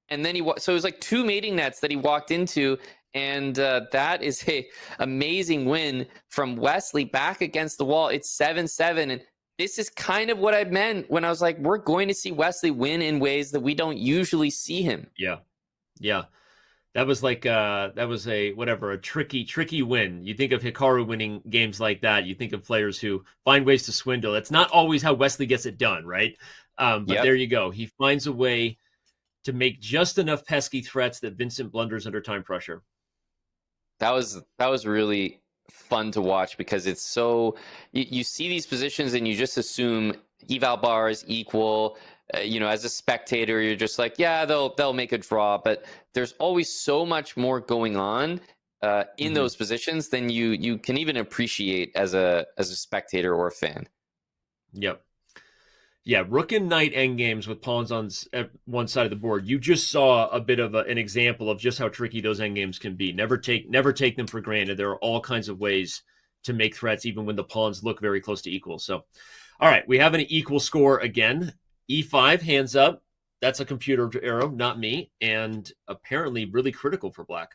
and then so it was like 2 mating nets that he walked into, and that is a amazing win from Wesley back against the wall. It's 7-7, and this is kind of what I meant when I was like, we're going to see Wesley win in ways that we don't usually see him. Yeah. That was like a tricky win. You think of Hikaru winning games like that. You think of players who find ways to swindle. It's not always how Wesley gets it done, right? But there you go. He finds a way to make just enough pesky threats that Vincent blunders under time pressure. That was really fun to watch, because it's so you see these positions and you just assume eval bar is equal. As a spectator, you're just like, yeah, they'll make a draw, but there's always so much more going on in those positions than you can even appreciate as a spectator or a fan. Yep. Yeah, rook and knight endgames with pawns on one side of the board. You just saw a bit of an example of just how tricky those endgames can be. Never take them for granted. There are all kinds of ways to make threats, even when the pawns look very close to equal. So, all right, we have an equal score again. E5, hands up. That's a computer arrow, not me, and apparently really critical for black.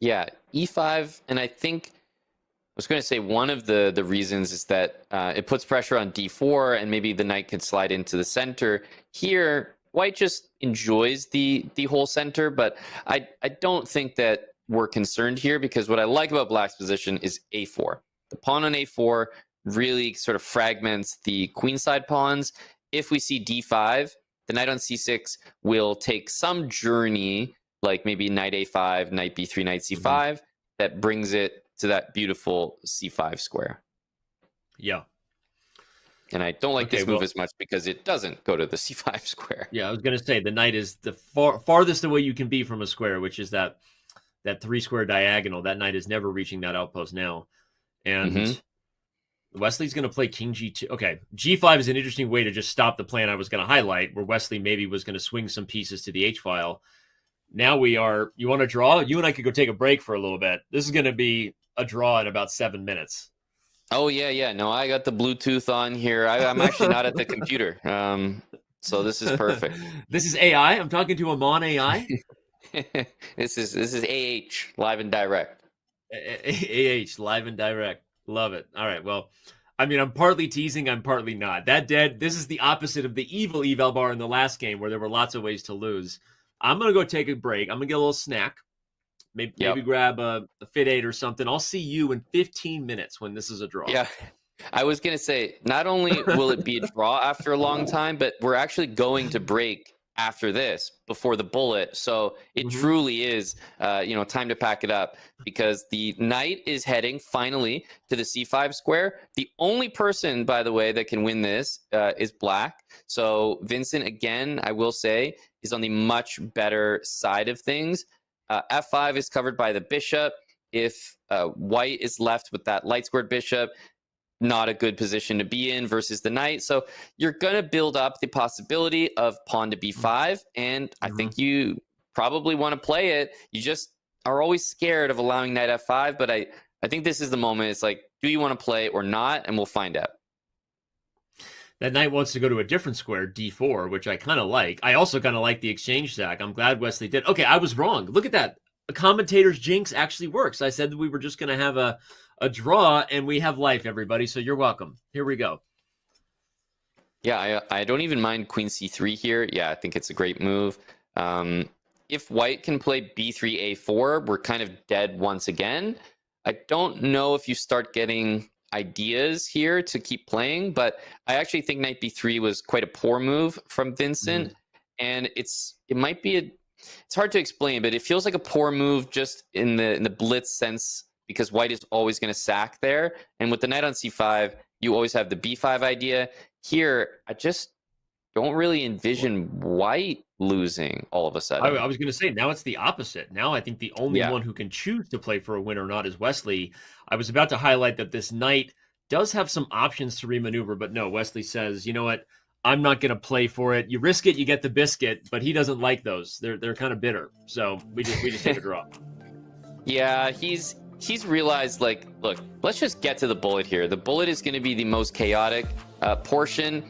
Yeah, E5, and I think I was going to say one of the reasons is that it puts pressure on D4, and maybe the knight could slide into the center. Here, white just enjoys the whole center, but I don't think that we're concerned here, because what I like about black's position is A4. The pawn on A4 really sort of fragments the queenside pawns. If we see D5, the knight on C6 will take some journey, like maybe knight A5, knight B3, knight C5, that brings it to that beautiful C5 square. Yeah. And I don't like this move as much because it doesn't go to the C5 square. Yeah, I was going to say the knight is the farthest away you can be from a square, which is that 3-square diagonal. That knight is never reaching that outpost now. And Wesley's going to play king G2. Okay, G5 is an interesting way to just stop the plan I was going to highlight, where Wesley maybe was going to swing some pieces to the H-file. Now you want to draw? You and I could go take a break for a little bit. This is going to be a draw in about 7 minutes. Oh, yeah. No, I got the Bluetooth on here. I'm actually not at the computer. So this is perfect. This is AI? I'm talking to Amon AI? This is AH, live and direct. AH, live and direct. Love it. All right, well, I mean, I'm partly teasing, I'm partly not. This is the opposite of the evil eval bar in the last game, where there were lots of ways to lose. I'm going to go take a break. I'm going to get a little snack. Maybe grab a Fit 8 or something. I'll see you in 15 minutes when this is a draw. Yeah, I was going to say, not only will it be a draw after a long time, but we're actually going to break after this, before the bullet. So it truly is, time to pack it up, because the knight is heading finally to the C5 square. The only person, by the way, that can win this is black. So Vincent, again, I will say, is on the much better side of things. F5 is covered by the bishop. If white is left with that light squared bishop, not a good position to be in versus the knight. So you're going to build up the possibility of pawn to b5, and I think you probably want to play it. You just are always scared of allowing knight f5, but I think this is the moment. It's like, do you want to play or not? And we'll find out. That knight wants to go to a different square, d4, which I kind of like. I also kind of like the exchange sack. I'm glad Wesley did. Okay, I was wrong. Look at that. A commentator's jinx actually works. I said that we were just going to have a draw, and we have life, everybody, so you're welcome. Here we go. Yeah, I don't even mind queen c3 here. Yeah, I think it's a great move. If white can play b3, a4, we're kind of dead once again. I don't know if you start getting ideas here to keep playing, but I actually think knight b3 was quite a poor move from Vincent, and it might be it's hard to explain, but it feels like a poor move just in the blitz sense, because white is always going to sack there, and with the knight on c5, you always have the b5 idea. Here, I just don't really envision white losing all of a sudden. I was going to say, now it's the opposite. Now I think the only one who can choose to play for a win or not is Wesley. I was about to highlight that this knight does have some options to remaneuver, but no, Wesley says, you know what? I'm not going to play for it. You risk it, you get the biscuit, but he doesn't like those. They're kind of bitter. So we just take a draw. Yeah, he's realized, like, look, let's just get to the bullet here. The bullet is going to be the most chaotic portion.